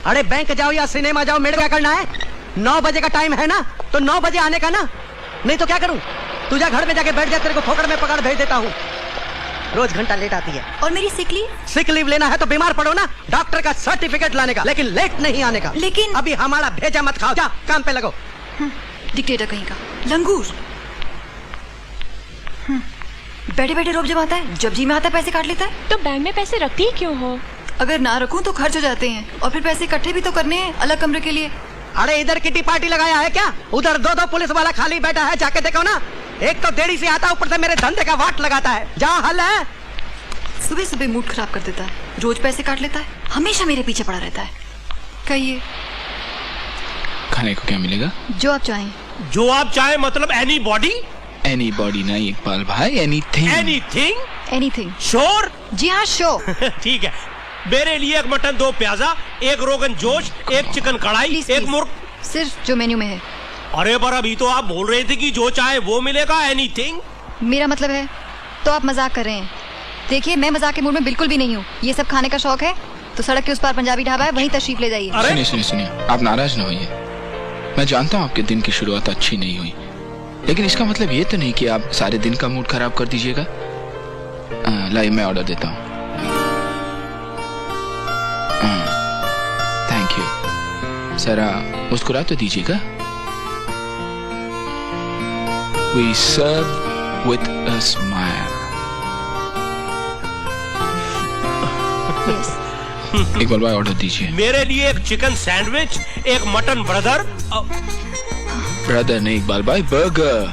अरे बैंक जाओ या सिनेमा जाओ, मेरे क्या करना है? 9 बजे का टाइम है ना, तो 9 बजे आने का ना। नहीं तो क्या करूं? तू जा घर में जाके बैठ जा, तेरे को फोकट में पकड़ भेज देता हूँ। रोज घंटा लेट आती है। और मेरी सिक लीव? सिक लीव लेना है तो बीमार पड़ो ना, डॉक्टर का सर्टिफिकेट लाने का, लेकिन लेट नहीं आने का। लेकिन अभी हमारा भेजा मत खाओ, जा काम पे लगो। डिक्टेटर कहीं का लंगूर। बैठे बैठे रोब जमाता है, जब जी में आता है पैसे काट लेता है। तो बैंक में पैसे रखती ही क्यों हो? अगर ना रखूं तो खर्च हो जाते हैं, और फिर पैसे इकट्ठे भी तो करने हैं अलग कमरे के लिए। अरे इधर किटी पार्टी लगाया है क्या? उधर 2-2 पुलिस वाला खाली बैठा है, जाके देखो ना। एक तो देरी से आता, ऊपर से मेरे धंधे का वाट लगाता है। जा हल है। सुबह सुबह मूड खराब कर देता है, रोज पैसे काट लेता है, हमेशा मेरे पीछे पड़ा रहता है। कहिए खाने को क्या मिलेगा? जो आप चाहें। जो आप चाहे मतलब एनी बॉडी? एनी बॉडी नहीं इकबाल भाई, एनीथिंग। एनीथिंग? एनीथिंग। श्योर? जी हाँ श्योर। ठीक है, मेरे लिए एक मटन, 2 प्याजा, एक रोगन जोश, एक चिकन कढ़ाई, एक मुर्ग। सिर्फ जो मेन्यू में है। अरे पर अभी तो आप बोल रहे थे कि जो चाहे वो मिलेगा, एनीथिंग। मेरा मतलब है तो आप मजाक कर रहे हैं। देखिए मैं मजाक के मूड में बिल्कुल भी नहीं हूँ। ये सब खाने का शौक है तो सड़क के उस पार पंजाबी ढाबा है, वहीं तशरीफ ले जाइए। सुनिए सुनिए सुनिए, आप नाराज ना होइए। मैं जानता हूँ आपके दिन की शुरुआत अच्छी नहीं हुई, लेकिन इसका मतलब ये तो नहीं कि आप सारे दिन का मूड खराब कर दीजिएगा। लाइए मैं ऑर्डर देता हूँ। Thank you. जरा मुस्कुरा तो दीजिएगा। We serve with a smile. Yes. एक बार भाई ऑर्डर दीजिए। मेरे लिए एक चिकन सैंडविच, एक मटन ब्रदर। ब्रदर नहीं इकबाल भाई, बर्गर।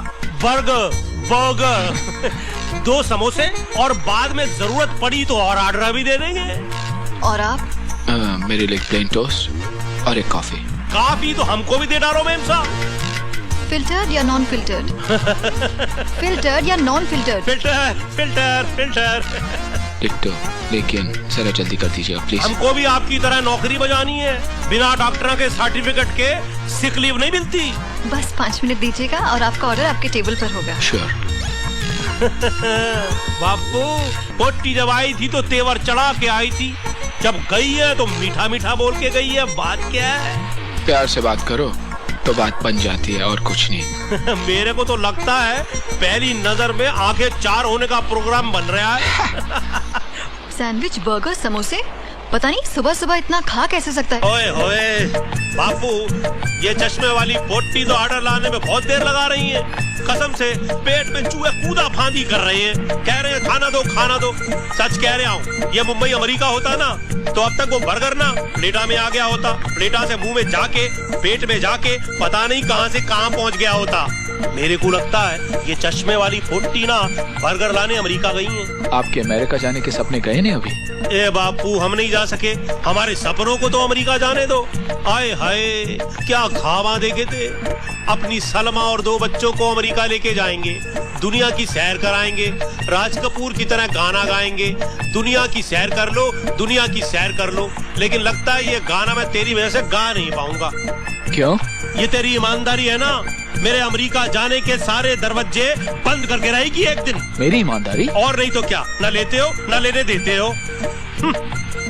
Burger, burger. 2 समोसे, और बाद में जरूरत पड़ी तो और ऑर्डर भी दे देंगे। और आप? मेरे लिए प्लेन टोस्ट और एक कॉफी। कॉफी तो हमको भी दे डालो मैम साहब। फिल्टर्ड या नॉन फिल्टर्ड? फिल्टर्ड या non filtered? Filter, filter, filter. टिकटो, लेकिन जरा जल्दी कर दीजिएगा प्लीज। हमको भी आपकी तरह नौकरी बजानी है। बिना डॉक्टर के सर्टिफिकेट के सिक लीव नहीं मिलती। बस 5 मिनट दीजिएगा और आपका ऑर्डर आपके टेबल पर होगा। श्योर। बापू, पोटी जब आई थी तो तेवर चढ़ा के आई थी, जब गई है तो मीठा मीठा बोल के गई है। बात क्या है? प्यार से बात करो तो बात बन जाती है, और कुछ नहीं। मेरे को तो लगता है पहली नजर में आंखें 4 होने का प्रोग्राम बन रहा है। सैंडविच, बर्गर, समोसे, पता नहीं सुबह सुबह इतना खा कैसे सकता है। ओए होए बापू, ये चश्मे वाली पोटी तो ऑर्डर लाने में बहुत देर लगा रही है। कसम से पेट में चूहे कूदा फांदी कर रहे हैं, कह रहे हैं खाना दो खाना दो। सच कह रहा हूँ, ये मुंबई अमेरिका होता ना तो अब तक वो बर्गर ना प्लेटा में आ गया होता, प्लेटा से मुंह में जाके पेट में जाके पता नहीं कहां से कहां पहुंच गया होता। मेरे को लगता है ये चश्मे वाली पोटी ना बर्गर लाने अमेरिका गई है। आपके अमेरिका जाने के सपने गए नहीं अभी? ए बापू, हम नहीं जा सके, हमारे सपनों को तो अमेरिका जाने दो। आए हाय, क्या ख्वाब देखे थे। अपनी सलमा और 2 बच्चों को अमेरिका लेके जाएंगे, दुनिया की सैर कराएंगे, राज कपूर की तरह गाना गाएंगे, दुनिया की सैर कर लो, दुनिया की सैर कर लो। लेकिन लगता है ये गाना मैं तेरी वजह से गा नहीं पाऊंगा। क्यों? ये तेरी ईमानदारी है ना, मेरे अमेरिका जाने के सारे दरवाजे बंद करके रहेगी एक दिन। मेरी ईमानदारी? और नहीं तो क्या, न लेते हो न लेने देते हो।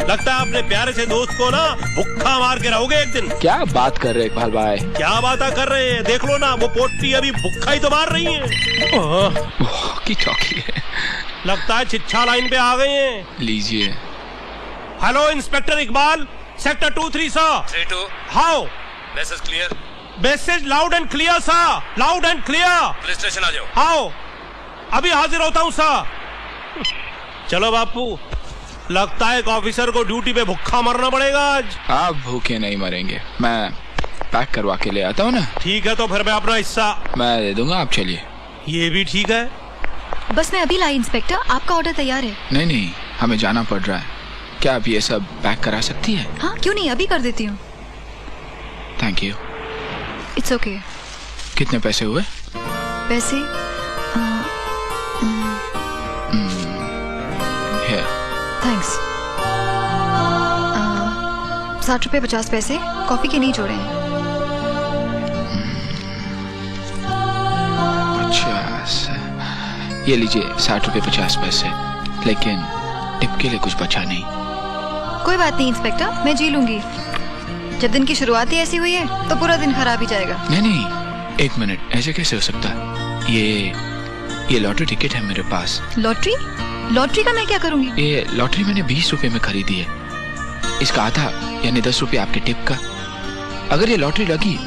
लगता है अपने प्यारे से दोस्त को ना भुक्खा मार के रहोगे एक दिन। क्या बात कर रहे इकबाल भाई? क्या बात कर रहे हैं? देख लो ना, वो पोटी अभी भुक्खा ही तो मार रही है। की चौकी है। लगता है छिछा लाइन पे आ गए हैं। लीजिए। Hello inspector Iqbal, sector 23 sir. 32। How? Message clear. Message loud and clear sir, loud and clear. Police station आ जाओ। हाउ? अभी हाजिर होता हूँ सर। चलो बापू, लगता है एक ऑफिसर को ड्यूटी पे भूखा मरना पड़ेगा आज। आप भूखे नहीं मरेंगे, मैं पैक करवा के ले आता हूँ ना। ठीक है, तो फिर मैं अपना हिस्सा मैं दे दूंगा, आप चलिए। ये भी ठीक है। बस मैं अभी लाई इंस्पेक्टर, आपका ऑर्डर तैयार है। नहीं नहीं, हमें जाना पड़ रहा है। क्या आप ये सब पैक करा सकती है? हाँ क्यों नहीं, अभी कर देती हूँ। Thank you. It's okay. कितने पैसे हुए? पैसे थैंक्स। 60 रुपये 50 पैसे, कॉफी के नहीं जोड़े हैं। 50। ये लीजिए 60 रुपये 50 पैसे, लेकिन टिप के लिए कुछ बचा नहीं। कोई बात नहीं इंस्पेक्टर, मैं जी लूंगी। जब दिन की शुरुआत ही ऐसी हुई है तो पूरा दिन खराब ही जाएगा। नहीं नहीं, एक मिनट, ऐसे कैसे हो सकता है? ये लॉटरी टिकट है मेरे पास। लॉटरी? लॉटरी का मैं क्या करूंगी? ये लॉटरी मैंने 20 रुपए में खरीदी है। इसका आधा यानी 10 रुपए आपके टिप का। अगर ये लॉटरी लगी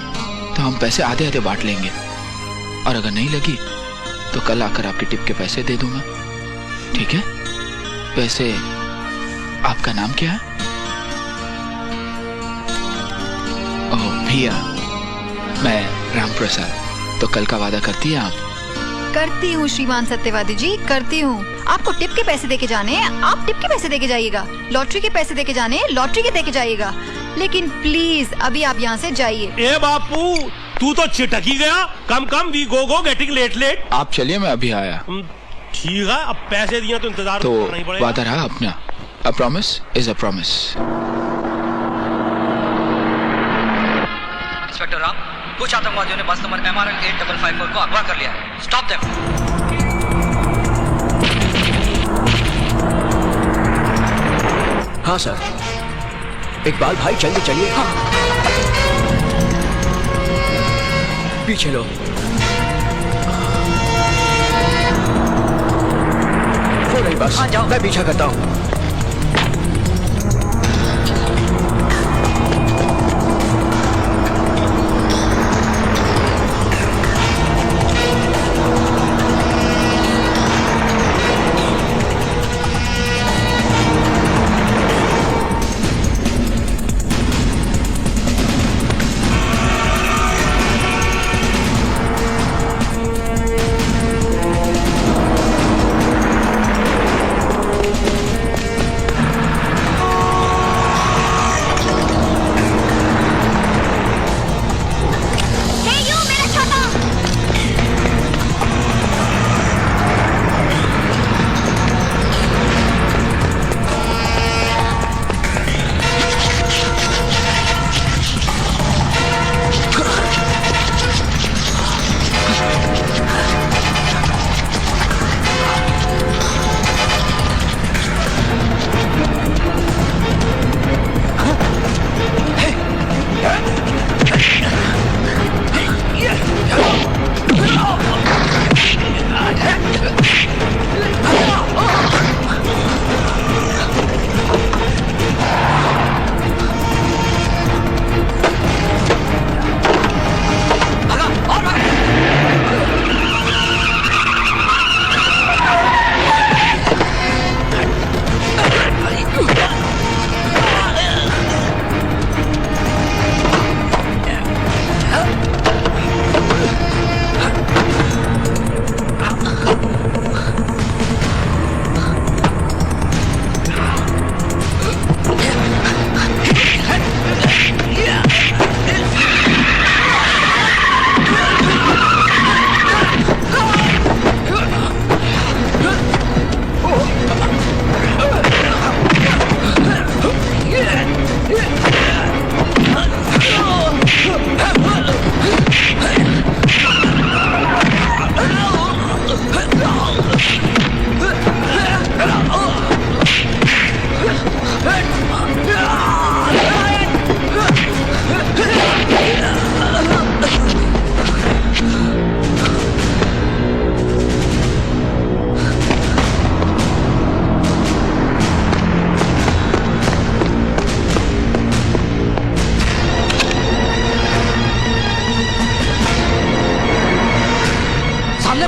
तो हम पैसे आधे आधे बांट लेंगे, और अगर नहीं लगी तो कल आकर आपके टिप के पैसे दे दूंगा, ठीक है? वैसे आपका नाम क्या है? ओह भैया, मैं राम प्रसाद। तो कल का वादा करती है आप? करती हूँ श्रीमान सत्यवादी जी, करती हूँ। आपको टिप के पैसे देके जाने हैं, आप टिप के पैसे देके जाइएगा। लॉटरी के पैसे देके जाने हैं, लॉटरी के देके जाइएगा। लेकिन प्लीज अभी आप यहाँ से जाइए। ए बापू, तू तो चिटक ही गया। कम कम, वी गो गेटिंग लेट। आप चलिए, मैं अभी आया। ठीक है, अब पैसे दिया तो इंतजार तो करना ही पड़ेगा। वादा रहा अपना। A promise is a promise. Inspector Ram, कुछ आतंकवादियों ने बस नंबर MRL 8554 को अगवा कर लिया है। Stop them. हाँ सर। इकबाल भाई जल्दी चलिए। हाँ। पीछे लो। वो नहीं बस, मैं पीछा करता हूँ।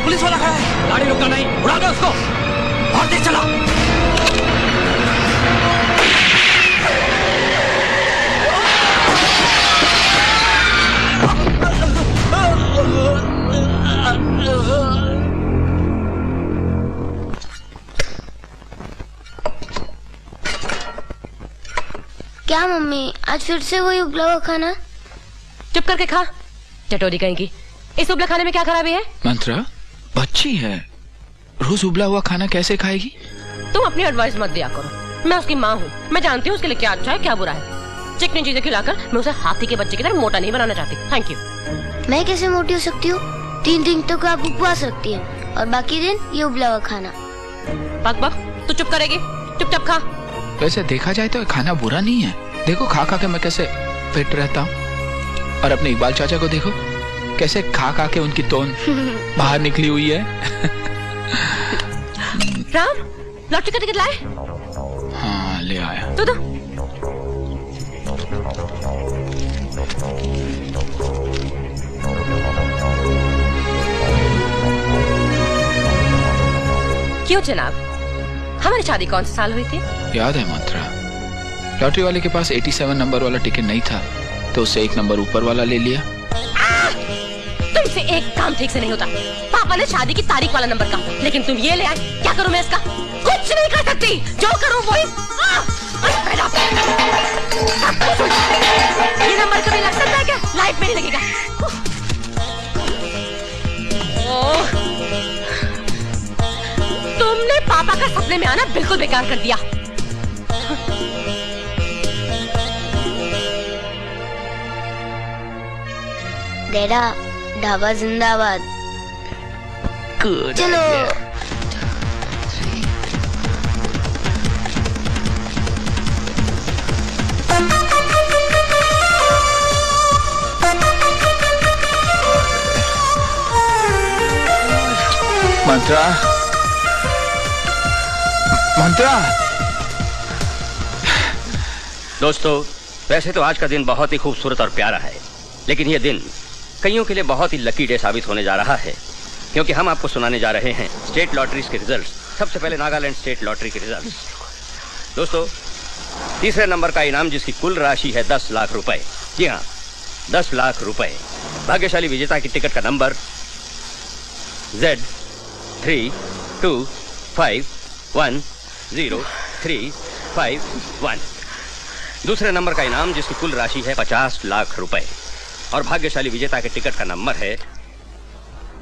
पुलिस वाला खड़ा है, गाड़ी रुकना नहीं, उड़ा दो उसको। बहुत तेज चला। क्या मम्मी, आज फिर से वही उबला हुआ खाना? चुप करके खा, चटोरी कहीं की। इस उबले खाने में क्या खराबी है? मंत्रा, बच्ची है, रोज उबला हुआ खाना कैसे खाएगी? तुम अपनी एडवाइस मत दिया करो। मैं उसकी माँ हूँ, मैं जानती हूँ उसके लिए क्या अच्छा है क्या बुरा है। चिकनी चीजें खिलाकर मैं उसे हाथी के बच्चे की तरह मोटा नहीं बनाना चाहती। Thank you. मैं कैसे मोटी हो सकती हूँ? 3 दिन तक आप उपवास रखती है और बाकी दिन ये उबला हुआ खाना। बक बक, तू चुप करेगी? चुपचाप खा। वैसे देखा जाए तो खाना बुरा नहीं है। देखो खा खा के मैं कैसे फिट रहता हूँ। और अपने इकबाल चाचा को देखो, कैसे खा खा के उनकी तोन बाहर निकली हुई है। राम, लॉटरी का टिकट लाए? हाँ, ले आया। तो क्यों जनाब, हमारी शादी कौन से साल हुई थी? याद है मंत्रा, लॉटरी वाले के पास 87 नंबर वाला टिकट नहीं था, तो उससे एक नंबर ऊपर वाला ले लिया। तुमसे एक काम ठीक से नहीं होता। पापा ने शादी की तारीख वाला नंबर कहा, लेकिन तुम ये ले आए। क्या करूं मैं इसका? कुछ नहीं कर सकती, जो करूं वही। ये नंबर कभी लग सकता है क्या? लाइफ में नहीं लगेगा। तुमने पापा का सपने में आना बिल्कुल बेकार कर दिया। डैडा, ढाबा जिंदाबाद। चलो। मंत्रा, मंत्रा। दोस्तों, वैसे तो आज का दिन बहुत ही खूबसूरत और प्यारा है, लेकिन यह दिन कईयों के लिए बहुत ही लकी डे साबित होने जा रहा है, क्योंकि हम आपको सुनाने जा रहे हैं स्टेट लॉटरीज के रिजल्ट्स। सबसे पहले नागालैंड स्टेट लॉटरी के रिजल्ट्स। दोस्तों, तीसरे नंबर का इनाम, जिसकी कुल राशि है 10 लाख रुपए। जी हाँ, 10 लाख रुपए। भाग्यशाली विजेता की टिकट का नंबर Z325103551। दूसरे नंबर का इनाम, जिसकी कुल राशि है 50 लाख रुपए। और भाग्यशाली विजेता के टिकट का नंबर है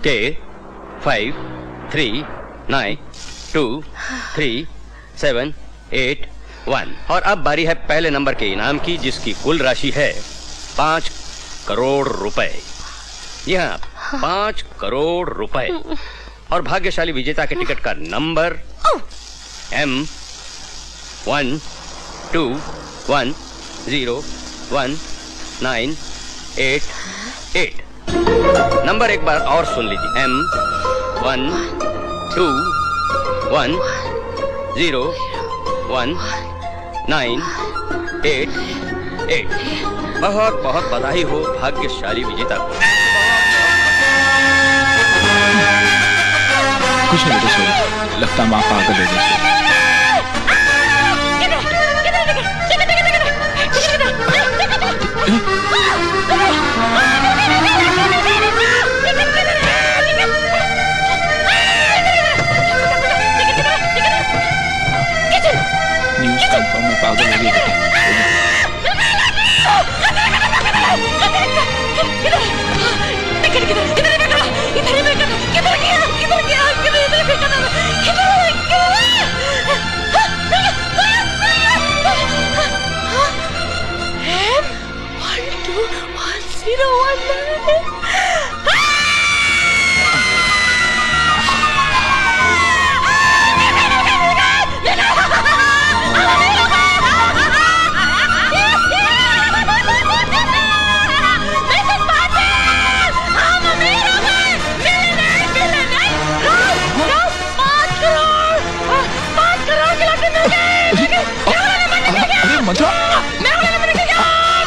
K53923781। और अब बारी है पहले नंबर के इनाम की, जिसकी कुल राशि है 5 करोड़ रुपए। जी हाँ, 5 करोड़ रुपए। और भाग्यशाली विजेता के टिकट का नंबर M12101988। नंबर एक बार और सुन लीजिए, M12101988। बहुत बहुत बधाई हो भाग्यशाली विजेता को। कुछ नहीं बेटा, सोरी, लगता माँ पागल हो गई। न्यूज़ कंफर्म में पागल हो गई बेटा। मंत्रा,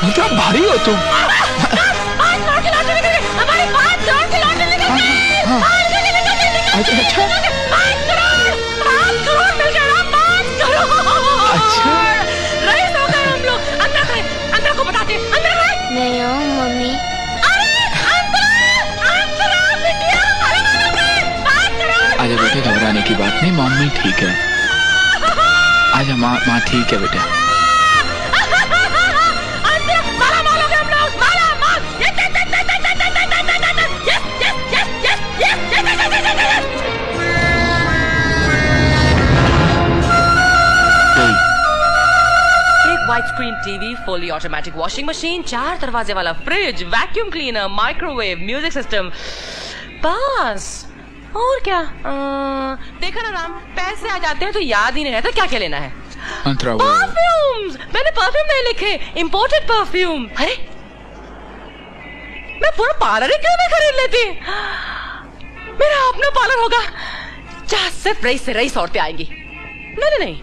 मंत्रा भारी हो तुम। अच्छा, नहीं हूँ मम्मी। आजा बेटे, घबराने की बात नहीं, मम्मी ठीक है। आजा माँ ठीक है बेटा। Wide screen TV, fully automatic washing machine, 4 दरवाजे वाला fridge, vacuum cleaner, microwave, music system, बस। और क्या? देखा ना राम, पैसे आ जाते हैं तो याद ही नहीं रहता क्या क्या लेना है। अंतरा वो परफ्यूम्स, मैंने परफ्यूम नहीं लिखे, इंपोर्टेड परफ्यूम। अरे मैं पूरा पार्लर ही क्यों नहीं खरीद लेती? मेरा अपना पार्लर होगा जहाँ सिर्फ रईस से रईस औरतें आएंगी। नहीं,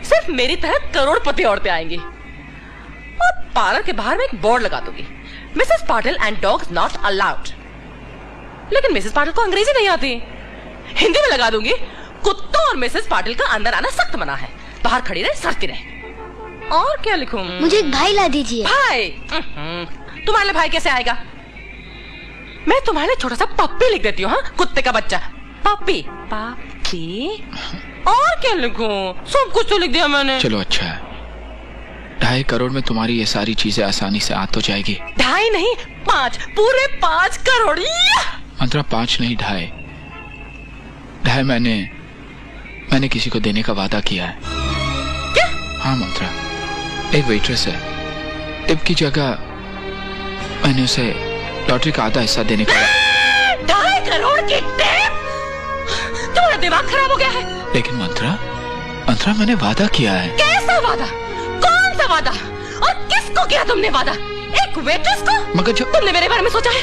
सिर्फ मेरी तरह करोड़पति औरतें आएंगी। और पार्लर के बाहर में एक बोर्ड लगा दूंगी, Mrs Patil and dogs not allowed. लेकिन मिसेस पाटिल को अंग्रेजी नहीं आती, हिंदी में लगा दूंगी, कुत्तों और मिसेस पाटिल का अंदर आना सख्त मना है, बाहर खड़ी रहे, सड़ती रहे। और क्या लिखूं? मुझे एक भाई ला दीजिए। भाई? तुम्हारे लिए भाई कैसे आएगा? मैं तुम्हारे लिए छोटा सा पप्पी लिख देती हूँ। हाँ, कुत्ते का बच्चा, पप्पी। और क्या लिखूं? सब कुछ तो लिख दिया मैंने। चलो अच्छा है, 2.5 करोड़ में तुम्हारी ये सारी चीजें आसानी से आ तो जाएगी। 2.5 नहीं, 5, पूरे 5 करोड़। अंतरा 5 नहीं 2.5 मैंने किसी को देने का वादा किया है। क्या? हाँ मंत्रा, एक वेट्रेस है, टिप की जगह मैंने उसे लॉटरी का आधा हिस्सा देने का। 2.5 करोड़ की टिप? तुम्हारा दिमाग खराब हो गया है। लेकिन मंत्रा मैंने वादा किया है। कैसा वादा? कौन सा वादा? और किसको किया तुमने वादा? एक वेट्रेस को? मगर जो तुमने मेरे बारे में सोचा है?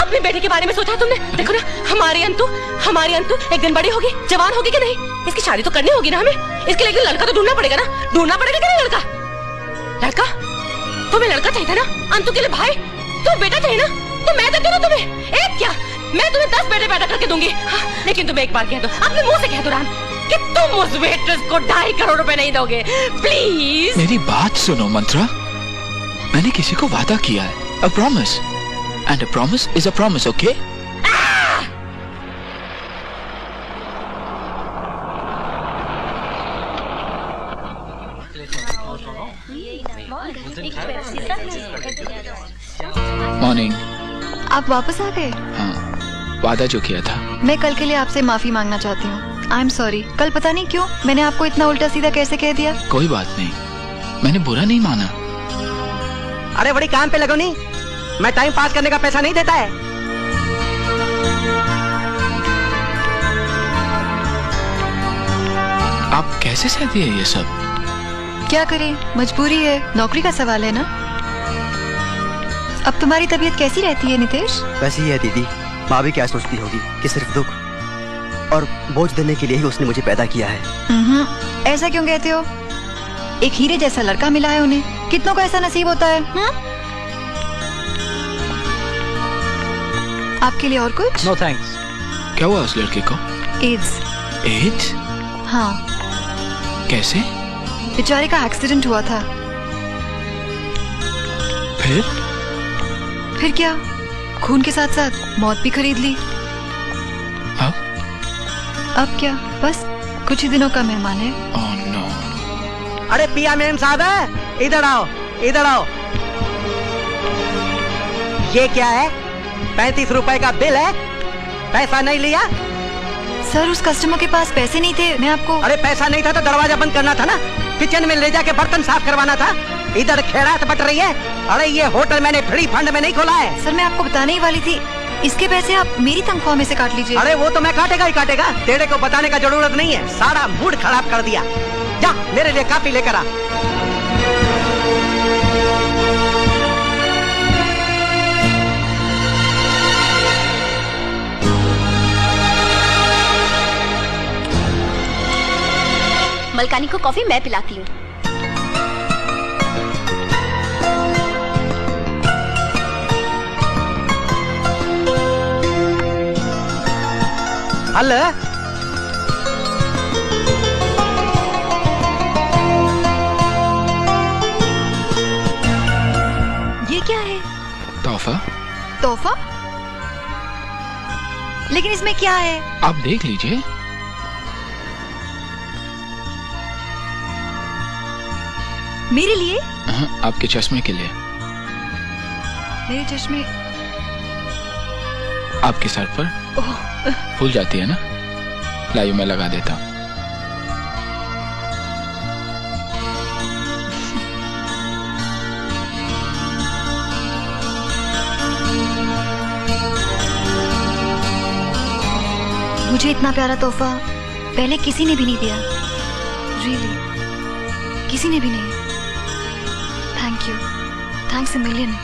अपने बेटे के बारे में सोचा है तुमने? देखो ना, हमारी अंतु एक दिन बड़ी होगी, जवान होगी कि नहीं? इसकी शादी तो करनी होगी ना हमें। इसके लिए लड़का तो ढूंढना पड़ेगा ना। ढूंढना पड़ेगा कि नहीं? लड़का तुम्हें लड़का चाहिए था ना? अंतु के लिए भाई, तुम्हें बेटा चाहिए ना? तो मैं देती हूँ तुम्हें। एक क्या, मैं तुम्हें 10 बेटे पैदा करके दूंगी। हाँ, लेकिन तुम एक बार कह दो, अपने मुंह से कह दो रान, कि तुम उस वेट्रेस को 2.5 करोड़ रुपए नहीं दोगे, प्लीज। मेरी बात सुनो मंत्रा, मैंने किसी को वादा किया है, a promise, and a promise is a promise, okay? Morning. आप वापस आ गए? हाँ, वादा जो किया था। मैं कल के लिए आपसे माफी मांगना चाहती हूँ। I am sorry. कल पता नहीं क्यों मैंने आपको इतना उल्टा सीधा कैसे कह दिया। कोई बात नहीं, मैंने बुरा नहीं माना। अरे बड़ी काम पे लगो नहीं, मैं टाइम पास करने का पैसा नहीं देता है। आप कैसे सहती है ये सब? क्या करें, मजबूरी है, नौकरी का सवाल है ना। अब तुम्हारी तबीयत कैसी रहती है नितेश? वैसी ही है दीदी। माँ भी क्या सोचती होगी कि सिर्फ दुख और बोझ देने के लिए ही उसने मुझे पैदा किया है। ऐसा क्यों कहते हो? एक हीरे जैसा लड़का मिला है उन्हें, कितनों को ऐसा नसीब होता है। आपके लिए और कुछ? No thanks. क्या हुआ उस लड़के को? एड्स। एड्स? हाँ, कैसे? बेचारे का एक्सीडेंट हुआ था। फिर क्या, खून के साथ साथ मौत भी खरीद ली। अब क्या, बस कुछ ही दिनों का मेहमान है। Oh no. अरे पिया मेम साहब है, इधर आओ, इधर आओ। ये क्या है? 35 रुपए का बिल है, पैसा नहीं लिया? सर, उस कस्टमर के पास पैसे नहीं थे, मैं आपको। अरे पैसा नहीं था तो दरवाजा बंद करना था ना, किचन में ले जाके बर्तन साफ करवाना था। इधर खैरात बट रही है। अरे ये होटल मैंने फ्री फंड में नहीं खोला है। सर, मैं आपको बताने ही वाली थी, इसके पैसे आप मेरी तनख्वाह में से काट लीजिए। अरे वो तो मैं काटेगा ही काटेगा, तेरे को बताने का जरूरत नहीं है। सारा मूड खराब कर दिया। जा मेरे लिए काफी लेकर आ। मलकानी को कॉफी मैं पिलाती हूँ। हल ये क्या है? तोहफा। तोहफा? लेकिन इसमें क्या है? आप देख लीजिए। मेरे लिए? हाँ, आपके चश्मे के लिए। मेरे चश्मे? आपके सर पर फूल जाती है ना, लाइव में लगा देता हूँ। मुझे इतना प्यारा तोहफा पहले किसी ने भी नहीं दिया। रियली किसी ने भी नहीं। Thank you, thanks a million.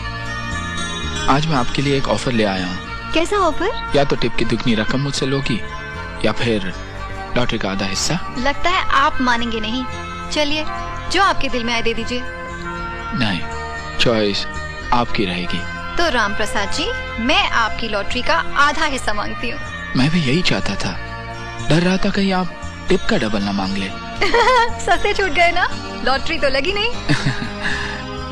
आज मैं आपके लिए एक ऑफर ले आया हूँ। कैसा ऑफर? या तो टिप की दुगनी रकम मुझसे लोगी या फिर लॉटरी का आधा हिस्सा। लगता है आप मानेंगे नहीं। चलिए, जो आपके दिल में आए दे दीजिए। नहीं, चॉइस आपकी रहेगी। तो राम प्रसाद जी, मैं आपकी लॉटरी का आधा हिस्सा मांगती हूँ। मैं भी यही चाहता था, डर रहा था कहीं आप टिप का डबल ना मांग ले। सस्ते छूट गए ना, लॉटरी तो लगी नहीं।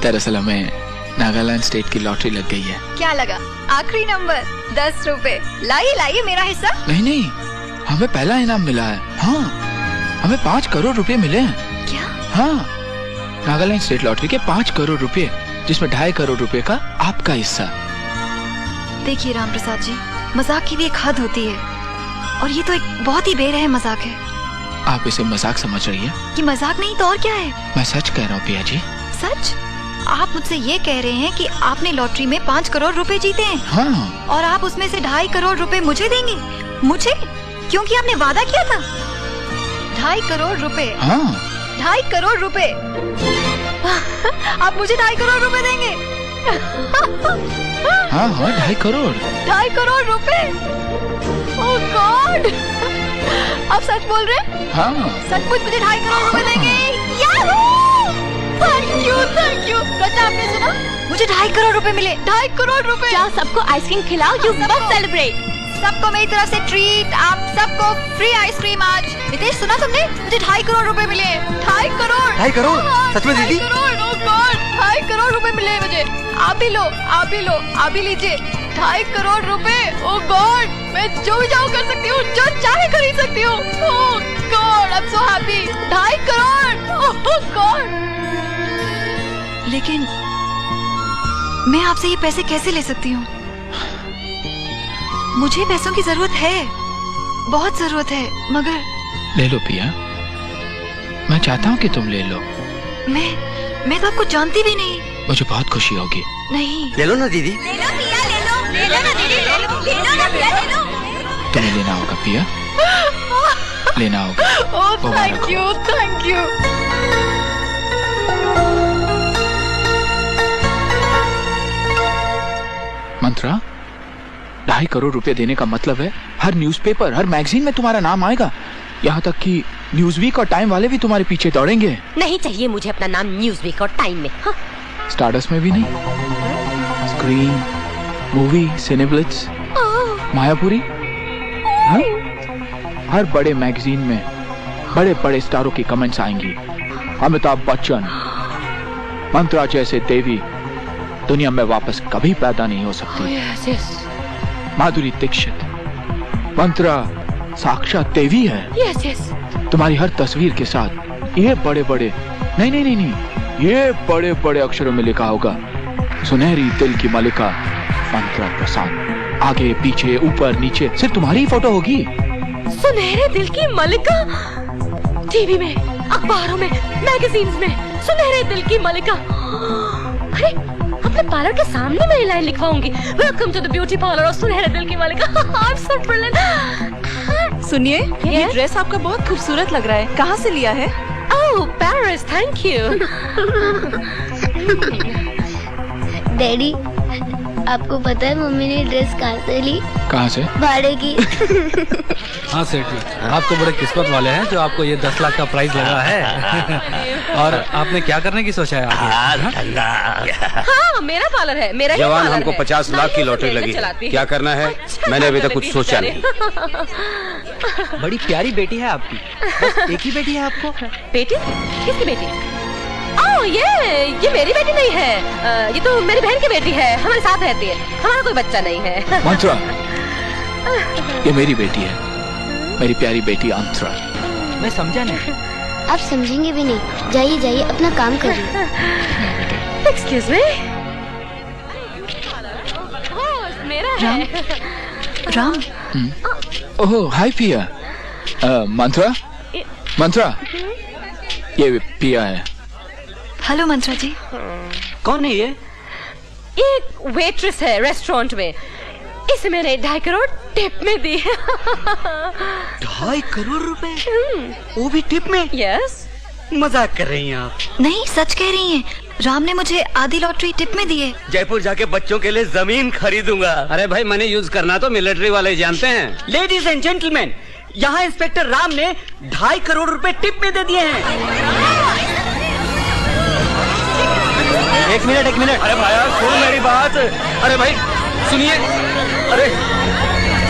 दरअसल हमें नागालैंड स्टेट की लॉटरी लग गई है। क्या लगा? आखिरी नंबर 10 रुपए। लाइए लाइए मेरा हिस्सा। नहीं नहीं, हमें पहला इनाम मिला है। हाँ, हमें 5 करोड़ रुपए मिले हैं। क्या? हाँ, नागालैंड स्टेट लॉटरी के 5 करोड़ रुपए, जिसमें 2.5 करोड़ रुपए का आपका हिस्सा। देखिए राम प्रसाद जी, मजाक की भी एक हद होती है, और ये तो एक बहुत ही बेरहम मजाक है। आप इसे मजाक समझ रही है? ये मजाक नहीं तो और क्या है? मैं सच कह रहा हूँ पिया जी। सच? आप मुझसे ये कह रहे हैं कि आपने लॉटरी में 5 करोड़ रुपए जीते हैं? हाँ। और आप उसमें से 2.5 करोड़ रुपए मुझे देंगे? मुझे? क्योंकि आपने वादा किया था। 2.5 करोड़ रुपए? हाँ। 2.5 करोड़ रुपए। आप मुझे 2.5 करोड़ रुपए देंगे? हाँ हाँ, 2.5 करोड़। 2.5 करोड़ रुपए? ओह गॉड! आप सच बोल रहे हैं? हाँ। सचमुच मुझे 2.5 करोड़ रुपए देंगे? Yahoo! Thank you, thank you. रचा, आपने सुना? मुझे 2.5 करोड़ रुपए मिले। 2.5 करोड़ रुपए। जाओ सबको आइसक्रीम खिलाओ, यू मस्ट सेलिब्रेट। सबको मेरी तरफ से ट्रीट। आप सबको फ्री आइसक्रीम आज। नितेश, सुना तुमने? मुझे 2.5 करोड़ रुपए मिले। 2.5 करोड़। 2.5 करोड़? सच में दीदी? 2.5 करोड़, ओह गॉड! 2.5 करोड़ रुपए मिले मुझे। आप भी लो, आप भी लो, आप भी लीजिए। 2.5 करोड़ रुपए, ओह गॉड! मैं जो भी चाहूँ कर सकती हूँ, जो चाहे खरीद सकती हूँ। Oh God, I am so happy. 2.5 crore, oh God! लेकिन मैं आपसे ये पैसे कैसे ले सकती हूँ? मुझे पैसों की जरूरत है, बहुत जरूरत है, मगर ले लो पिया, मैं चाहता हूँ कि तुम ले लो। मैं तो आपको जानती भी नहीं। मुझे बहुत खुशी होगी। नहीं। ले लो ना दीदी। ले लो पिया, ले लो, ले लो ना दीदी, ले लो, ले लो ना पिया, ले लो। तुम्हें लेना होगा पिया, लेना होगा। Oh thank you, thank you. Mantra, 2.5 crore रुपए देने का मतलब है हर न्यूज़पेपर, हर मैगजीन में तुम्हारा नाम आएगा। यहाँ तक कि न्यूज़वीक और टाइम वाले भी तुम्हारे पीछे दौड़ेंगे। नहीं चाहिए मुझे अपना नाम न्यूज़वीक और टाइम में। हाँ? स्टारडस्ट में भी नहीं? स्क्रीन, मूवी, सिनेब्लिट्स, मायापुरी, हाँ? हर बड़े मैगजीन में बड़े बड़े स्टारों की कमेंट्स आएंगी। अमिताभ बच्चन, मंत्रा जैसे देवी दुनिया में वापस कभी पैदा नहीं हो सकती। yes, yes. माधुरी दीक्षित, मंत्रा साक्षात देवी है। yes, yes. तुम्हारी हर तस्वीर के साथ ये बड़े बड़े नहीं, ये बड़े बड़े अक्षरों में लिखा होगा, सुनहरी दिल की मलिका मंत्रा प्रसाद। आगे पीछे ऊपर नीचे सिर्फ तुम्हारी ही फोटो होगी। सुनहरे दिल की मलिका, टीवी में, अखबारों में, मैगजीन्स में, सुनहरे दिल की मलिका। अरे अपने पार्लर के सामने मैं लाइन लिखवाऊंगी, welcome to the beauty parlour of सुनहरे दिल की मलिका। I'm so brilliant. सुनिए, ये ड्रेस आपका बहुत खूबसूरत लग रहा है, कहाँ से लिया है? Oh, Paris, thank you. Daddy, आपको पता है मम्मी ने ड्रेस कहाँ से ली? कहाँ से? भाड़े की। हाँ सेठ जी, आप तो बड़े किस्मत वाले हैं जो आपको ये 10 लाख का प्राइस लगा है। और आपने क्या करने की सोचा है आगे? हाँ, मेरा पार्लर है, मेरा ही जवान, पार्लर हमको है। 50 लाख की लॉटरी लगी है। क्या करना है? मैंने अभी तक कुछ सोचा नहीं। बड़ी प्यारी बेटी है आपकी। बस एक ही बेटी है आपको? बेटी? किसकी बेटी? ओह ये मेरी बेटी नहीं है, ये तो मेरी बहन की बेटी है, हमारे साथ रहती है, हमारा कोई बच्चा नहीं है। मंत्रा, ये मेरी बेटी है, मेरी प्यारी बेटी अंतरा। मैं समझा नहीं। आप समझेंगे भी नहीं। जाइए जाइए, अपना काम करिए। एक्सक्यूज मी, मेरा है। राम, ओह हाय पिया। मंत्रा, ये पिया है। हेलो मंत्रा जी। कौन है ये? एक वेट्रेस है रेस्टोरेंट में, इसे मैंने 2.5 करोड़ टिप में दी। 2.5 करोड़ रुपए? वो भी टिप में? यस। मजाक कर रही हैं आप? नहीं, सच कह रही हैं। राम ने मुझे आधी लॉटरी टिप में दी है। जयपुर जाके बच्चों के लिए जमीन खरीदूंगा। अरे भाई, मनी यूज करना तो मिलिट्री वाले जानते हैं। लेडीज एंड जेंटलमैन, यहाँ इंस्पेक्टर राम ने 2.5 करोड़ रुपए टिप में दे दिए हैं। एक मिनट। अरे भाई सुन मेरी बात। अरे भाई सुनिए। अरे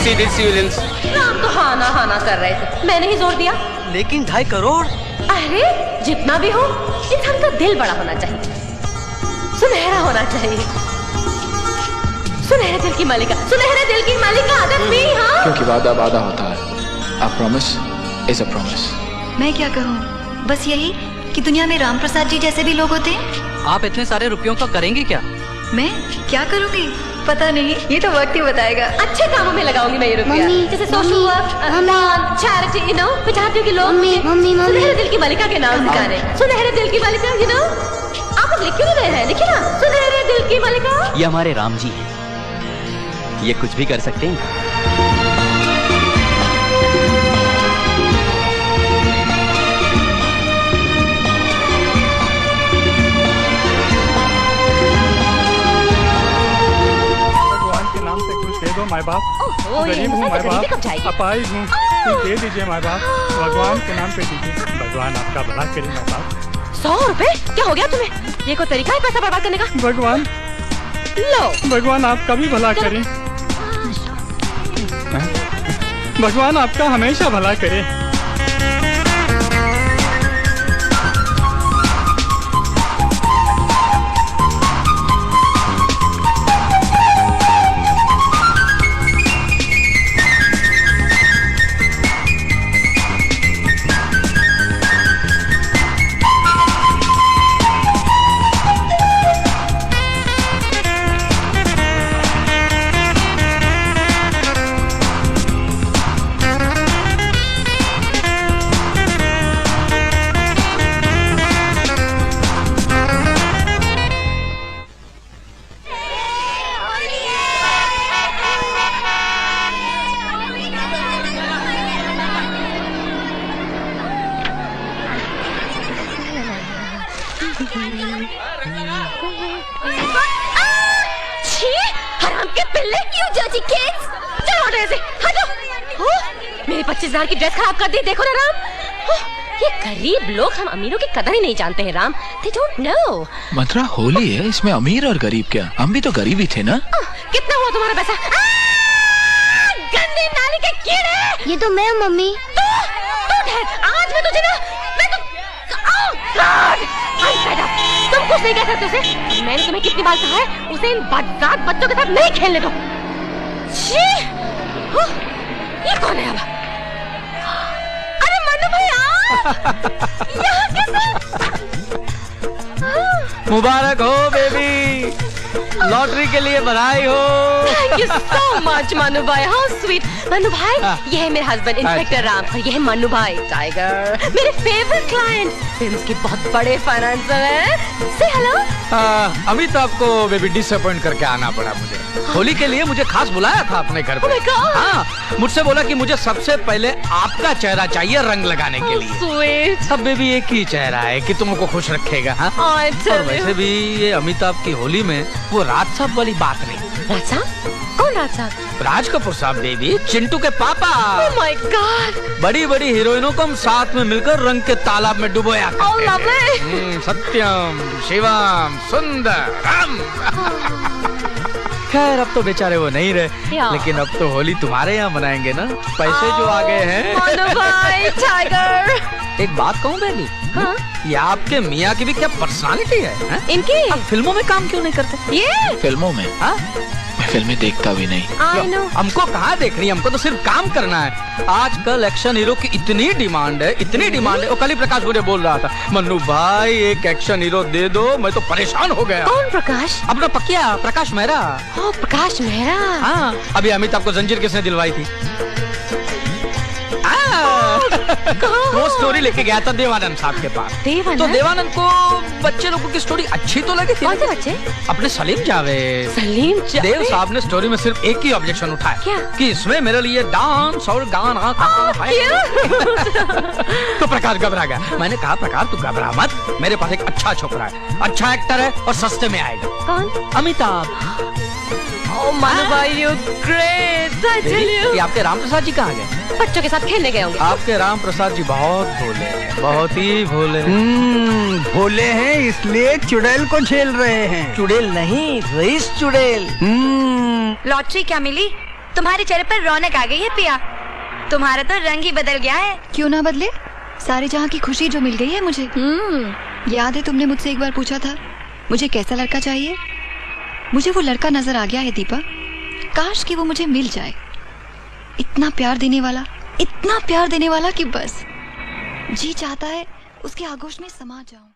सीधे सिविलियंस। राम तो हाना कर रहे थे, मैंने ही जोर दिया। लेकिन 2.5 करोड़? अरे जितना भी हो, इंसान का दिल बड़ा होना चाहिए, सुनहरा होना चाहिए। सुनहरे दिल की मालिका, सुनहरे दिल की मालिका आदत भी। हाँ, क्योंकि वादा वादा होता है। A promise is a promise. मैं क्या कहूँ, बस यही कि दुनिया में राम प्रसाद जी जैसे भी लोग होते हैं। आप इतने सारे रुपयों का करेंगे क्या? मैं क्या करूँगी पता नहीं, ये तो वक्त ही बताएगा। अच्छे कामों में लगाऊंगी मैं ये रुपया, मम्मी, जैसे social mummy, work, mummy, charity, you know. मैं चाहती हूँ कि लोग मम्मी, मुझे मम्मी, मम्मी। सुनहरे दिल की मालिका के नाम से जाने। सुनहरे दिल की मालिका, यू नो। आप लोग लिख क्यों नहीं रहे हैं? लिखिए ना, सुनहरे दिल की मालिका। ये हमारे राम जी हैं, ये कुछ भी कर सकते हैं। दे दो माय बाप, ओह, ये गरीब हूँ माय गरीबी कब बाप, जाएगी? अपाहिज हूँ, कुछ दे दीजिए माय बाप, भगवान के नाम पे दीजिए। भगवान आपका भला करे माय बाप। 100 रुपए? क्या हो गया तुम्हें? ये कोई तरीका है पैसा बर्बाद करने का? भगवान, लो। भगवान आपका भी भला करे। भगवान आपका हमेशा भला करे। मेरे 25,000 की ड्रेस खराब कर दी। देखो ना राम, ये गरीब लोग हम अमीरों की कदर ही नहीं जानते हैं राम। They don't know। मंत्रा, होली है, इसमें अमीर और गरीब क्या? हम भी तो गरीब ही थे ना। कितना हुआ तुम्हारा पैसा? गंदी नाली के कीड़े। ये तो मैं हूँ मम्मी। तू ठहर, आज मैं तुझे ना, मैं तो तुम कुछ नहीं कह सकते उसे। मैंने तुम्हें कितनी बार कहा है उसे इन बदजात बच्चों के साथ नहीं खेलने दो। ये कौन है अब? अरे मन्नू भैया, यहाँ कैसे? मुबारक हो बेबी, लॉटरी के लिए बधाई हो। Thank you so much Mannu भाई, हाउ स्वीट। मन्नू भाई, ये है मेरे हस्बैंड इंस्पेक्टर राम, और ये है मन्नू भाई टाइगर, मेरे फेवरेट क्लाइंट, फिल्म के बहुत बड़े फाइनेंसर हैं। से हेलो। अभी तो आपको बेबी डिसअपॉइंट करके आना पड़ा मुझे। होली के लिए मुझे खास बुलाया था अपने घर पे। Oh my God! हाँ, मुझसे बोला कि मुझे सबसे पहले आपका चेहरा चाहिए रंग लगाने के लिए। स्वीट। सब बेबी एक ही चेहरा है कि तुमको खुश रखेगा। हाँ? और वैसे भी ये अमिताभ की होली में वो राज साहब वाली बात नहीं। राज साहब? कौन राज साहब? राज कपूर साहब बेबी, चिंटू के पापा। Oh my God! बड़ी बड़ी हीरोइनों को हम साथ में मिलकर रंग के तालाब में डुबोया करते Oh, lovely! थे। सत्यम, शिवम, सुंदरम। खैर अब तो बेचारे वो नहीं रहे, लेकिन अब तो होली तुम्हारे यहाँ मनाएंगे ना, पैसे जो आ गए हैं। मन्नू भाई टाइगर। एक बात कहूँ बेबी, हाँ? ये आपके मियाँ की भी क्या पर्सनालिटी है? इनकी? आप फिल्मों में काम क्यों नहीं करते? ये फिल्मों में? हाँ? मैं फिल्में देखता भी नहीं। I know। हमको कहाँ देखनी है, हमको तो सिर्फ काम करना है। आजकल एक्शन हीरो की इतनी डिमांड है, इतनी डिमांड है। वो कल ही प्रकाश मुझे बोल रहा था, मन्नू भाई एक एक्शन हीरो दे दो, मैं तो परेशान हो गया। कौन प्रकाश? अपना पकिया प्रकाश मेहरा। ओ प्रकाश मेहरा। हाँ, अभी अमिताभ को जंजीर किसने दिलवाई थी? वो स्टोरी लेके गया था देवानंद साहब के पास। देवानंद? तो देवानंद को बच्चे लोगों की स्टोरी अच्छी तो लगी थी। कौन से बच्चे? अपने सलीम जावेद। सलीम जावेद? देव साहब ने स्टोरी में सिर्फ एक ही ऑब्जेक्शन उठाया। क्या? कि इसमें मेरे लिए डांस और गाना कहाँ है। तो प्रकाश घबरा गया। मैंने कहा प्रकाश तू घबरा मत, मेरे पास एक अच्छा छोकरा है, अच्छा एक्टर है और सस्ते में आएगा। कौन? अमिताभ। Oh मनु भाई, you great, I tell you। ये आपके राम प्रसाद जी कहाँ गए? बच्चों के साथ खेलने गए होंगे। आपके राम प्रसाद जी बहुत भोले हैं, बहुत ही भोले हैं। भोले हैं इसलिए चुड़ैल को झेल रहे हैं। चुड़ैल नहीं, रईस चुड़ैल। लॉटरी क्या मिली? तुम्हारे चेहरे पर रौनक आ गई है पिया। तुम्हारा तो रंग ही बदल गया है। क्यों ना बदले, सारे जहाँ की खुशी जो मिल गई है मुझे। याद है तुमने मुझसे एक बार पूछा था मुझे कैसा लड़का चाहिए? मुझे वो लड़का नजर आ गया है दीपा। काश कि वो मुझे मिल जाए। इतना प्यार देने वाला, इतना प्यार देने वाला कि बस जी चाहता है उसके आगोश में समा जाऊं।